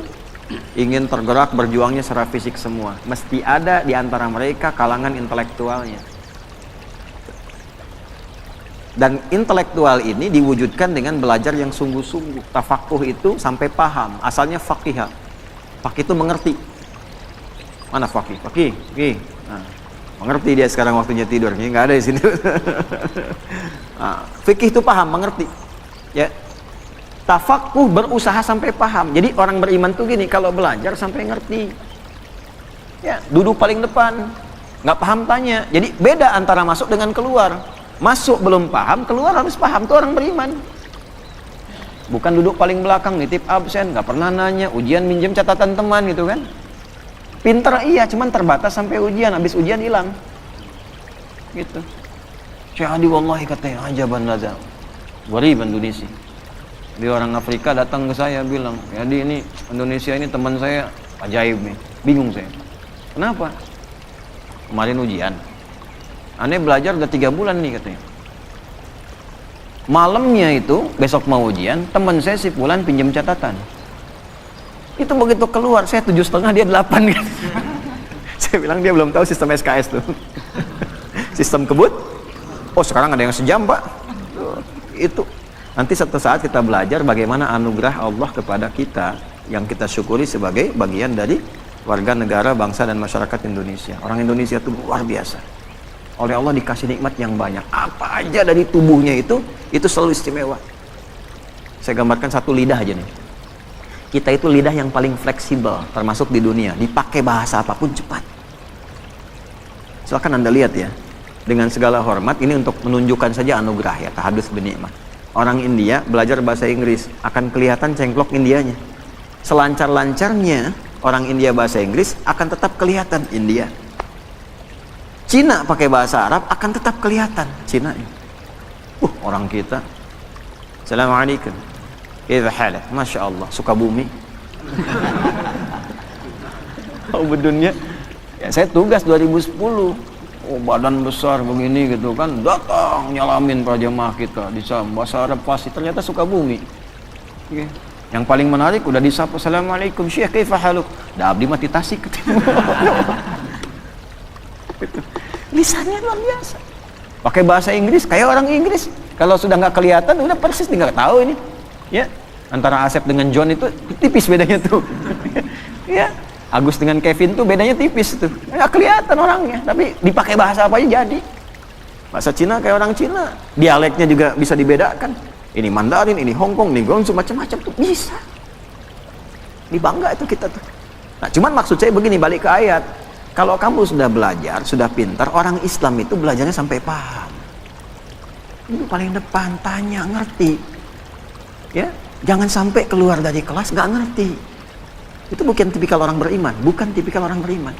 ingin tergerak berjuangnya secara fisik semua. Mesti ada di antara mereka kalangan intelektualnya. Dan intelektual ini diwujudkan dengan belajar yang sungguh-sungguh. Tafakuh itu sampai paham. Asalnya faqih. Faqih itu mengerti. Mana faqih? Faqih. Nah, mengerti dia sekarang waktunya tidur. Ini nggak ada di sini. Nah, fikih itu paham, mengerti. Ya. Tafakuh berusaha sampai paham. Jadi orang beriman tuh gini, kalau belajar sampai ngerti. Ya, duduk paling depan. Nggak paham tanya. Jadi beda antara masuk dengan keluar. Masuk belum paham, keluar harus paham. Itu orang beriman. Bukan duduk paling belakang, nitip absen, nggak pernah nanya, ujian minjem catatan teman gitu kan. Pinter iya, cuman terbatas sampai ujian, habis ujian hilang. Gitu. Syahadi wallahi katanya, ajaban lazam. Gharib Indonesia. Di orang Afrika datang ke saya bilang, jadi ini Indonesia ini teman saya ajaib nih. Bingung saya. Kenapa? Kemarin ujian. Aneh belajar udah 3 bulan nih katanya. Malamnya itu, besok mau ujian, teman saya si Fulan pinjam catatan. Itu begitu keluar, saya 7,5, dia 8 kan. Saya bilang dia belum tahu sistem SKS tuh. Sistem kebut. Oh sekarang ada yang sejam pak. Itu. Nanti suatu saat kita belajar bagaimana anugerah Allah kepada kita yang kita syukuri sebagai bagian dari warga negara, bangsa dan masyarakat Indonesia. Orang Indonesia itu luar biasa. Oleh Allah dikasih nikmat yang banyak. Apa aja dari tubuhnya itu selalu istimewa. Saya gambarkan satu lidah aja nih. Kita itu lidah yang paling fleksibel termasuk di dunia. Dipakai bahasa apapun cepat. Silakan Anda lihat ya. Dengan segala hormat, ini untuk menunjukkan saja anugerah ya, tahadus binikmat. Orang India belajar bahasa Inggris, akan kelihatan cengklok Indianya. Selancar-lancarnya orang India bahasa Inggris, akan tetap kelihatan India. Cina pakai bahasa Arab, akan tetap kelihatan Cina. Orang kita. Assalamualaikum. Kaifa halak? Masya Allah, Sukabumi. Oh bedunya. Ya, saya tugas 2010. Oh, badan besar begini gitu kan, datang nyalamin para jemaah kita di bahasa Arab fasih, ternyata Sukabumi. Okay. Yang paling menarik udah disapa, assalamualaikum Syekh, kaifa haluk? Dah abdi mati Tasik ketemu. Lisannya luar biasa. Pakai bahasa Inggris kayak orang Inggris. Kalau sudah nggak kelihatan udah persis tinggal tahu ini. Ya, antara Asep dengan John itu tipis bedanya tuh. Ya. Agus dengan Kevin tuh bedanya tipis tuh, nggak kelihatan orangnya, tapi dipakai bahasa apa aja jadi. Bahasa Cina kayak orang Cina, dialeknya juga bisa dibedakan. Ini Mandarin, ini Hongkong, ini Guangzhou, macam-macam tuh bisa. Ini bangga itu kita tuh. Nah, cuman maksud saya begini, balik ke ayat. Kalau kamu sudah belajar, sudah pintar, orang Islam itu belajarnya sampai paham. Itu paling depan, tanya, ngerti. Ya, jangan sampai keluar dari kelas nggak ngerti. Itu bukan tipikal orang beriman, bukan tipikal orang beriman.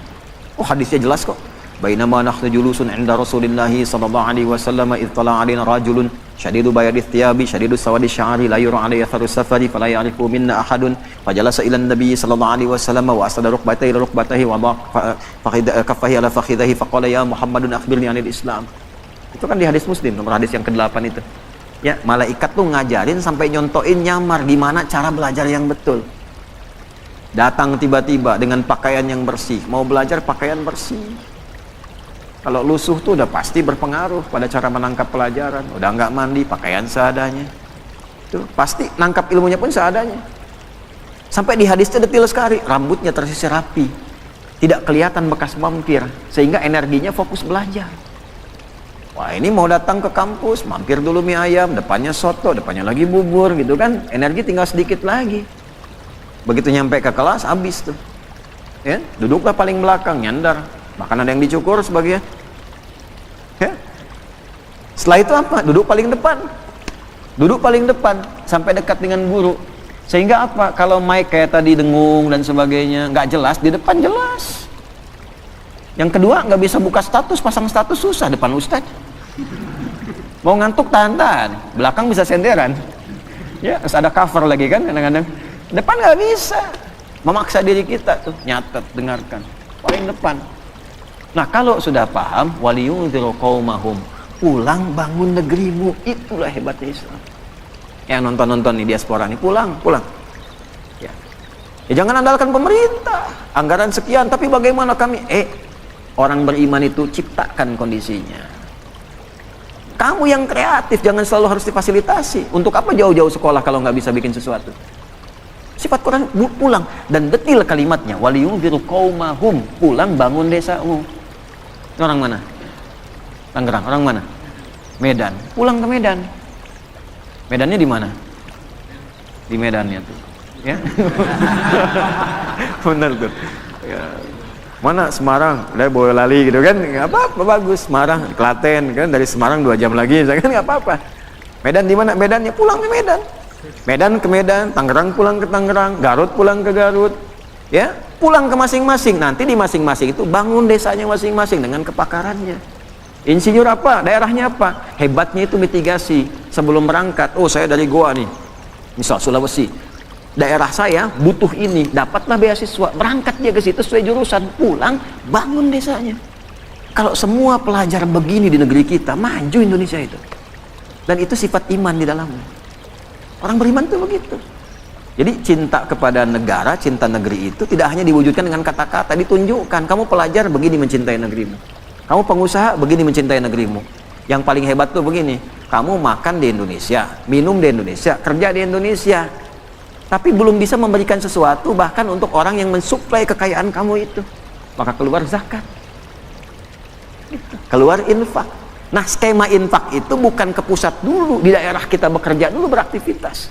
Oh, hadisnya jelas kok. Bainama nahnu julusun 'inda Rasulillah sallallahu alaihi wasallam idh tala'a 'alaina rajulun shadidu bayadith thiyabi shadidu sawadi sya'ri la yura 'alaihi atharu safari fala ya'rifu minna ahadun fajalasa ila an-nabi sallallahu alaihi wasallam wa asada rukbatayhi ila rukbatayhi wa kaffahi ala fakhidhihi faqala ya Muhammadun akhbirni 'anil Islam. Itu kan di hadis Muslim, nomor hadis yang ke-8 itu. Ya, malaikat tuh ngajarin sampai nyontoin nyamar gimana cara belajar yang betul. Datang tiba-tiba dengan pakaian yang bersih, mau belajar pakaian bersih. Kalau lusuh tuh udah pasti berpengaruh pada cara menangkap pelajaran. Udah nggak mandi, pakaian seadanya. Tuh pasti nangkap ilmunya pun seadanya. Sampai di hadisnya detil sekali, rambutnya tersisir rapi, tidak kelihatan bekas mampir, sehingga energinya fokus belajar. Wah, ini mau datang ke kampus, mampir dulu mie ayam, depannya soto, depannya lagi bubur gitu kan, energi tinggal sedikit lagi. Begitu nyampe ke kelas, habis tuh. Ya, duduklah paling belakang, nyandar. Bahkan ada yang dicukur sebagian. Ya. Setelah itu apa? Duduk paling depan. Duduk paling depan sampai dekat dengan guru. Sehingga apa? Kalau mic kayak tadi dengung dan sebagainya, nggak jelas, di depan jelas. Yang kedua, nggak bisa buka status, pasang status susah depan ustadz. Mau ngantuk tahan-tahan, belakang bisa senderan. Ya, terus ada cover lagi kan kadang-kadang. Depan nggak bisa, memaksa diri kita tuh nyatet, dengarkan paling depan. Nah, kalau sudah paham, waliyundziru qaumahum, pulang bangun negerimu, itulah hebatnya Islam. Yang nonton-nonton nih diaspora nih, pulang. Ya, jangan andalkan pemerintah, anggaran sekian, tapi bagaimana kami? Orang beriman itu ciptakan kondisinya. Kamu yang kreatif, jangan selalu harus difasilitasi. Untuk apa jauh-jauh sekolah kalau nggak bisa bikin sesuatu? Sifat Quran pulang, dan detil kalimatnya, waliyundziru qaumahum, pulang bangun desamu. Itu orang mana? Tangerang. Orang mana? Medan. Pulang ke Medan. Medannya di mana? Di Medannya tuh. Ya. Benar tuh. Ya. Mana Semarang? Udah Boyolali gitu kan? Nggak apa-apa, bagus. Semarang, Klaten kan, dari Semarang 2 jam lagi, kan nggak apa-apa. Medan di mana? Medannya pulang ke Medan. Medan ke Medan, Tangerang pulang ke Tangerang, Garut pulang ke Garut, ya, pulang ke masing-masing. Nanti di masing-masing itu bangun desanya masing-masing dengan kepakarannya. Insinyur apa? Daerahnya apa? Hebatnya itu mitigasi sebelum berangkat. Oh, saya dari Goa nih, misal Sulawesi. Daerah saya butuh ini, dapatlah beasiswa, berangkat dia ke situ sesuai jurusan, pulang bangun desanya. Kalau semua pelajar begini di negeri kita, maju Indonesia itu. Dan itu sifat iman di dalamnya. Orang beriman itu begitu. Jadi cinta kepada negara, cinta negeri itu tidak hanya diwujudkan dengan kata-kata, ditunjukkan. Kamu pelajar begini mencintai negerimu. Kamu pengusaha begini mencintai negerimu. Yang paling hebat tuh begini, kamu makan di Indonesia, minum di Indonesia, kerja di Indonesia, tapi belum bisa memberikan sesuatu bahkan untuk orang yang mensuplai kekayaan kamu itu. Maka keluar zakat, keluar infak. Nah, skema infak itu bukan ke pusat dulu, di daerah kita bekerja dulu, beraktivitas.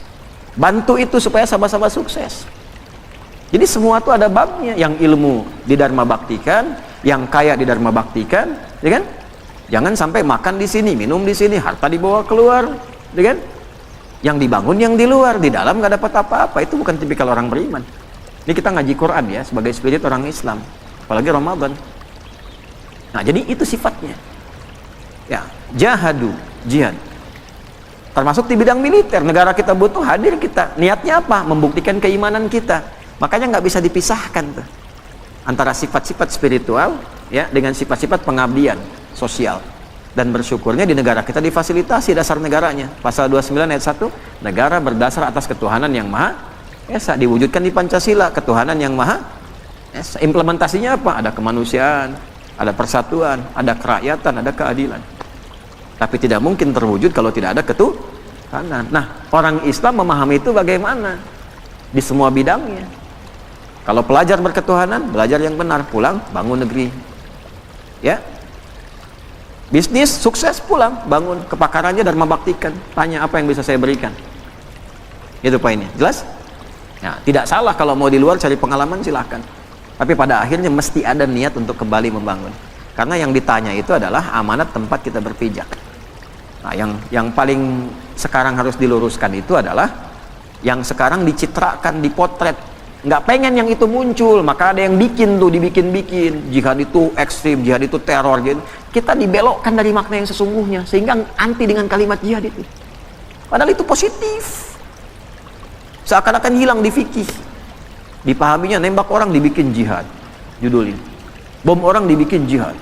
Bantu itu supaya sama-sama sukses. Jadi semua itu ada babnya. Yang ilmu di Dharma Baktikan, yang kaya di Dharma Baktikan, ya kan? Jangan sampai makan di sini, minum di sini, harta dibawa keluar, ya kan? Yang dibangun yang di luar, di dalam nggak dapat apa-apa. Itu bukan tipikal orang beriman. Ini kita ngaji Quran ya, sebagai spirit orang Islam, apalagi Ramadan. Nah, jadi itu sifatnya. Ya, jahadu, jihad. Termasuk di bidang militer, negara kita butuh, hadir kita. Niatnya apa? Membuktikan keimanan kita. Makanya nggak bisa dipisahkan tuh. antara sifat-sifat spiritual ya dengan sifat-sifat pengabdian sosial. Dan bersyukurnya di negara kita difasilitasi dasar negaranya. Pasal 29 ayat 1, negara berdasar atas ketuhanan yang Maha Esa, diwujudkan di Pancasila, ketuhanan yang Maha Esa. Implementasinya apa? Ada kemanusiaan, ada persatuan, ada kerakyatan, ada keadilan. Tapi tidak mungkin terwujud kalau tidak ada ketuhanan. Nah, orang Islam memahami itu bagaimana? Di semua bidangnya. Kalau pelajar berketuhanan, belajar yang benar, pulang bangun negeri. Ya. Bisnis sukses, pulang bangun kepakarannya dan membaktikan. Tanya apa yang bisa saya berikan. Itu poinnya. Jelas? Nah, tidak salah kalau mau di luar cari pengalaman, silahkan. Tapi pada akhirnya mesti ada niat untuk kembali membangun. Karena yang ditanya itu adalah amanat tempat kita berpijak. Nah, yang paling sekarang harus diluruskan itu adalah yang sekarang dicitrakan, dipotret, nggak pengen yang itu muncul, maka ada yang bikin tuh, dibikin-bikin, jihad itu ekstrim, jihad itu teror gitu. Kita dibelokkan dari makna yang sesungguhnya, sehingga anti dengan kalimat jihad itu. Padahal itu positif. Seakan-akan hilang di fikih. Dipahaminya nembak orang dibikin jihad, judulnya. Bom orang dibikin jihad.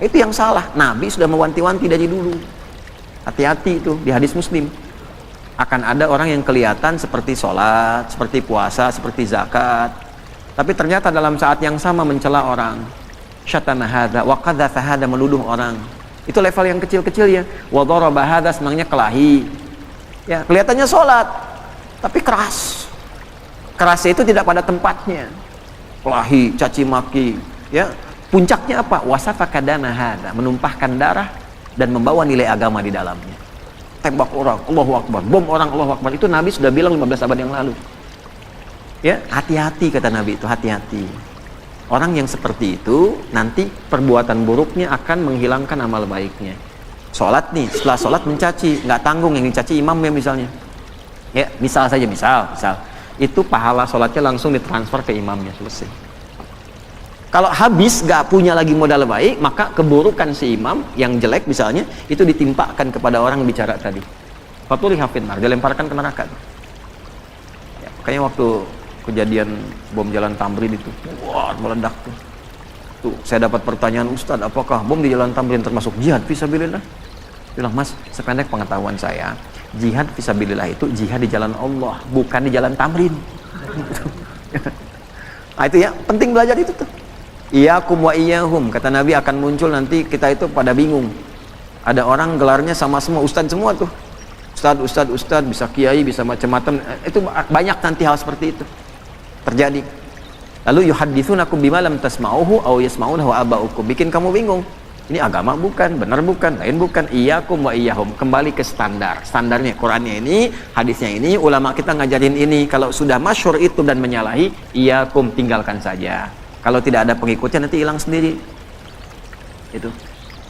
Itu yang salah. Nabi sudah mewanti-wanti dari dulu. Hati-hati itu di hadis Muslim. Akan ada orang yang kelihatan seperti sholat, seperti puasa, seperti zakat, tapi ternyata dalam saat yang sama mencela orang. Syatama hadza wa qadzafa hadza, menuduh orang. Itu level yang kecil-kecil ya. Wa daraba hadza, senangnya kelahi. Ya, kelihatannya sholat, tapi keras. Kerasnya itu tidak pada tempatnya. Kelahi, caci maki, ya. Puncaknya apa? Wasafaka dama hadza, menumpahkan darah dan membawa nilai agama di dalamnya. Tembak orang, Allahu Akbar, bom orang, Allahu Akbar. Itu Nabi sudah bilang 15 abad yang lalu. Ya, hati-hati kata Nabi itu, hati-hati. Orang yang seperti itu nanti perbuatan buruknya akan menghilangkan amal baiknya. Sholat nih, setelah sholat mencaci, nggak tanggung yang dicaci imamnya misalnya. Ya, misal saja, misal. Itu pahala sholatnya langsung ditransfer ke imamnya, selesai. Kalau habis gak punya lagi modal baik, maka keburukan si imam yang jelek misalnya itu ditimpakan kepada orang bicara tadi. Faturi hafid nar, dilemparkan ke neraka. Ya, makanya waktu kejadian bom Jalan Tamrin itu, wah, meledak tuh. Tuh, saya dapat pertanyaan, Ustaz, apakah bom di Jalan Tamrin termasuk jihad fisabilillah? Bilang, Mas, sependek pengetahuan saya, jihad fisabilillah itu jihad di jalan Allah, bukan di Jalan Tamrin. Nah, itu ya, penting belajar itu tuh. Iyakum wa iyahum, kata Nabi, akan muncul nanti kita itu pada bingung. Ada orang gelarnya sama semua, ustadz semua tuh. Ustadz, bisa kiai, bisa macam-macam. Itu banyak nanti hal seperti itu terjadi. Lalu yuhadditsunakum bima lam tasma'uhu aw yasma'unahu aba'ukum. Bikin kamu bingung. Ini agama bukan, benar bukan, lain bukan. Iyakum wa iyahum, kembali ke standar. Standarnya Qur'annya ini, hadisnya ini, ulama kita ngajarin ini. Kalau sudah masyhur itu dan menyalahi, iyakum, tinggalkan saja. Kalau tidak ada pengikutnya nanti hilang sendiri. Itu.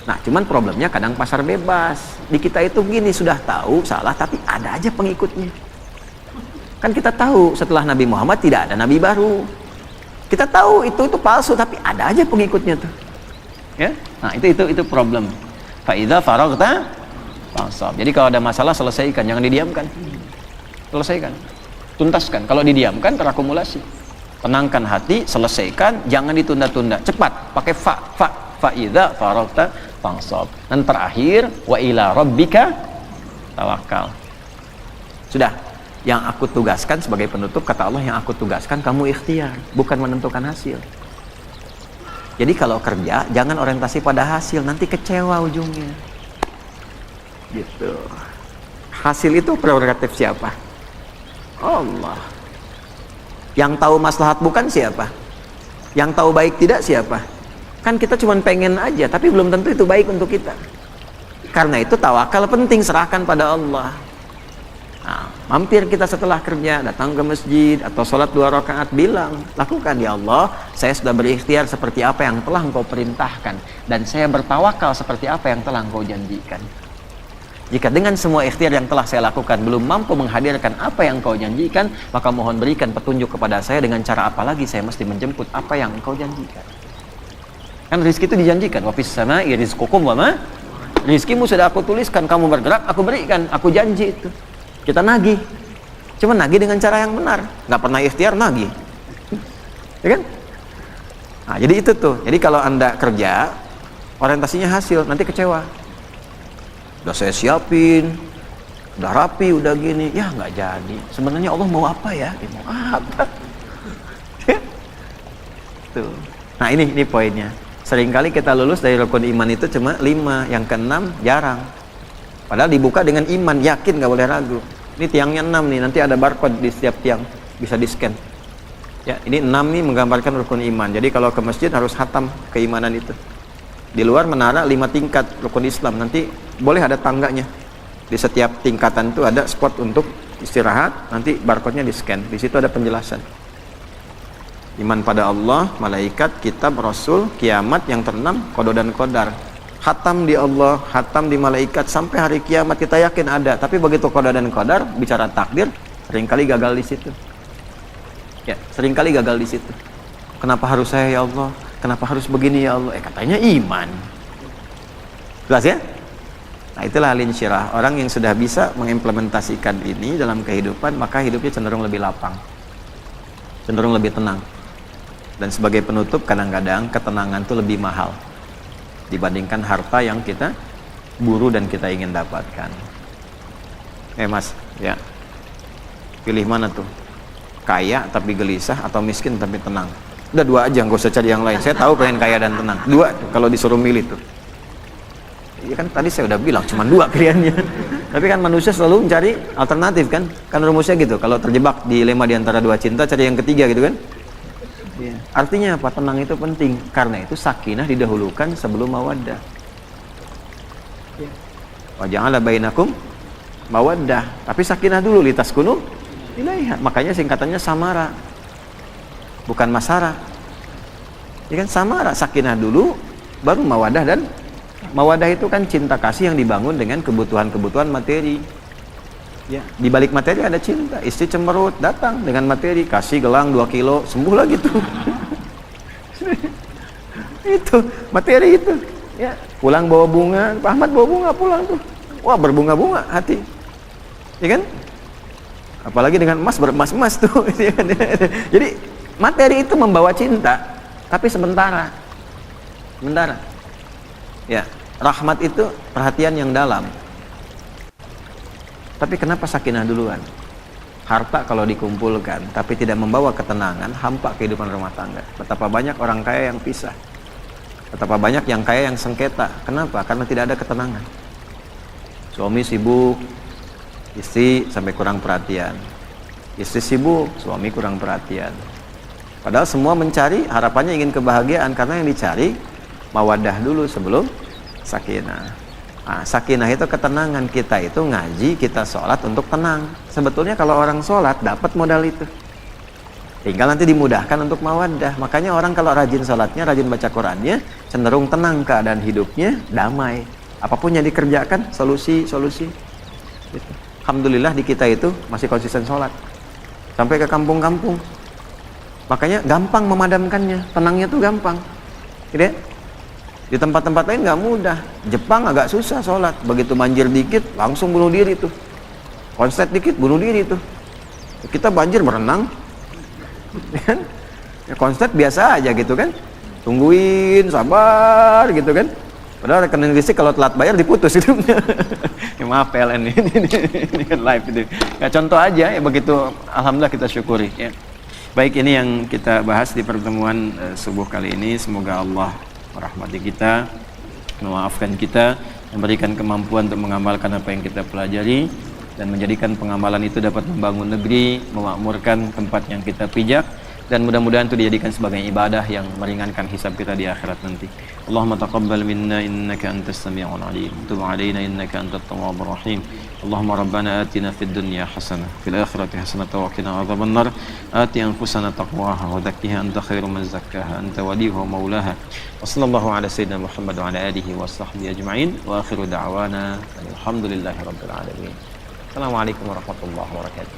Nah, cuman problemnya kadang pasar bebas. Di kita itu gini, sudah tahu salah tapi ada aja pengikutnya. Kan kita tahu setelah Nabi Muhammad tidak ada nabi baru. Kita tahu itu palsu tapi ada aja pengikutnya tuh. Ya? Nah, itu problem. Fa idza faraghta fansab. Jadi kalau ada masalah selesaikan, jangan didiamkan. Selesaikan. Tuntaskan. Kalau didiamkan terakumulasi. Tenangkan hati, selesaikan, jangan ditunda-tunda. Cepat, pakai fa idza faraghta fansab. Dan terakhir, wa ila rabbika tawakkal. Sudah, yang aku tugaskan sebagai penutup, kata Allah, yang aku tugaskan kamu ikhtiar, bukan menentukan hasil. Jadi kalau kerja, jangan orientasi pada hasil, nanti kecewa ujungnya. Gitu. Hasil itu prerogatif siapa? Allah. Yang tahu maslahat bukan siapa? Yang tahu baik tidak siapa? Kan kita cuma pengen aja, tapi belum tentu itu baik untuk kita. Karena itu tawakal penting, serahkan pada Allah. Nah, mampir kita setelah kerja, datang ke masjid atau sholat 2 rakaat, bilang, lakukan, ya Allah, saya sudah berikhtiar seperti apa yang telah Engkau perintahkan, dan saya bertawakal seperti apa yang telah Engkau janjikan. Jika dengan semua ikhtiar yang telah saya lakukan belum mampu menghadirkan apa yang Engkau janjikan, maka mohon berikan petunjuk kepada saya dengan cara apa lagi saya mesti menjemput apa yang Engkau janjikan. Kan rezeki itu dijanjikan, wa fis sama'i rizqukum wa ma, rizkimu sudah aku tuliskan, kamu bergerak, aku berikan, aku janji itu. Kita nagih, cuma nagih dengan cara yang benar, nggak pernah ikhtiar nagih, ya kan? Nah, jadi itu tuh. Jadi kalau Anda kerja, orientasinya hasil, nanti kecewa. Udah saya siapin, udah rapi, udah gini, ya nggak jadi. Sebenarnya Allah mau apa ya? Dia mau apa? Tuh. Nah ini poinnya. Seringkali kita lulus dari rukun iman itu cuma 5, yang ke-6 jarang. Padahal dibuka dengan iman, yakin, nggak boleh ragu. Ini tiangnya 6 nih, nanti ada barcode di setiap tiang, bisa di-scan. Ya, ini 6 nih menggambarkan rukun iman. Jadi kalau ke masjid harus hatam keimanan itu. Di luar menara 5 tingkat rukun Islam, nanti boleh ada tangganya. Di setiap tingkatan itu ada spot untuk istirahat, nanti barcode-nya di-scan. Di situ ada penjelasan. Iman pada Allah, malaikat, kitab, rasul, kiamat, yang ternam qada dan qadar. Hatam di Allah, hatam di malaikat, sampai hari kiamat kita yakin ada. Tapi begitu qada dan qadar bicara takdir, seringkali gagal di situ. Ya, seringkali gagal di situ. Kenapa harus saya ya Allah? Kenapa harus begini ya Allah? Katanya iman. Jelas ya? Nah, itulah al-insyirah. Orang yang sudah bisa mengimplementasikan ini dalam kehidupan, maka hidupnya cenderung lebih lapang, cenderung lebih tenang. Dan sebagai penutup, kadang-kadang ketenangan itu lebih mahal dibandingkan harta yang kita buru dan kita ingin dapatkan. Mas, ya, pilih mana tuh? Kaya tapi gelisah atau miskin tapi tenang? Udah 2 aja, nggak usah cari yang lain. Saya tahu pengen kaya dan tenang. 2 tuh, kalau disuruh milih tuh. Ya kan tadi saya udah bilang cuma 2 pilihannya. Tapi kan manusia selalu mencari alternatif kan? Kan rumusnya gitu. Kalau terjebak dilema di antara 2 cinta, cari yang ketiga gitu kan? Ya. Artinya apa? Tenang itu penting. Karena itu sakinah didahulukan sebelum mawaddah. Ya. Wa ja'ala bainakum mawaddah. Tapi sakinah dulu, litaskunu ilaiha. Makanya singkatannya samara, bukan masara. Ya kan, samara, sakinah dulu, baru mawaddah. Dan mawaddah itu kan cinta kasih yang dibangun dengan kebutuhan-kebutuhan materi. Ya, di balik materi ada cinta. Istri cemberut, datang dengan materi, kasih gelang 2 kilo, sembuh lagi tuh. Itu materi itu. Ya, pulang bawa bunga, Pak Ahmad bawa bunga pulang tuh. Wah, berbunga-bunga hati. Ya kan? Apalagi dengan emas, beremas-emas tuh. Jadi materi itu membawa cinta, tapi sementara. Sementara. Ya, rahmat itu perhatian yang dalam. Tapi kenapa sakinah duluan? Harta kalau dikumpulkan tapi tidak membawa ketenangan, hampa kehidupan rumah tangga. Betapa banyak orang kaya yang pisah, betapa banyak yang kaya yang sengketa. Kenapa? Karena tidak ada ketenangan. Suami sibuk, istri sampai kurang perhatian. Istri sibuk, suami kurang perhatian. Padahal semua mencari, harapannya ingin kebahagiaan, karena yang dicari mawaddah dulu sebelum sakinah. Nah, sakinah itu ketenangan. Kita itu ngaji, kita sholat untuk tenang. Sebetulnya kalau orang sholat dapat modal itu, tinggal nanti dimudahkan untuk mawaddah. Makanya orang kalau rajin sholatnya, rajin baca Qurannya, cenderung tenang keadaan hidupnya, damai. Apapun yang dikerjakan, solusi gitu. Alhamdulillah di kita itu masih konsisten sholat sampai ke kampung-kampung. Makanya gampang memadamkannya, tenangnya tuh gampang gitu ya. Di tempat-tempat lain nggak mudah. Jepang agak susah sholat. Begitu banjir dikit, langsung bunuh diri tuh. Konslet dikit, bunuh diri tuh. Kita banjir berenang, kan? Ya, konslet biasa aja gitu kan. Tungguin, sabar gitu kan. Padahal rekening listrik kalau telat bayar diputus itu. Ya, maaf PLN ini kan live itu. Ya, contoh aja ya, begitu. Alhamdulillah kita syukuri. Ya. Baik, ini yang kita bahas di pertemuan subuh kali ini. Semoga Allah merahmati kita, memaafkan kita, memberikan kemampuan untuk mengamalkan apa yang kita pelajari, dan menjadikan pengamalan itu dapat membangun negeri, memakmurkan tempat yang kita pijak, dan mudah-mudahan itu dijadikan sebagai ibadah yang meringankan hisab kita di akhirat nanti. Allahumma taqabbal minna innaka antas sami'ul alim, tub 'alaina innaka antat tawwabur rahim. Allahumma rabbana atina fid dunya hasanah fil akhirati hasanah wa qina adzabannar. Ati anfusana taqwaha wa zakkiha anta khairu man zakkaha anta waliyuha wa maulaha. Wa sallallahu ala sayyidina Muhammad wa ala alihi wa sahbihi ajma'in. Wa akhiru da'wana alhamdulillahi rabbil alamin. Assalamualaikum warahmatullahi wabarakatuh.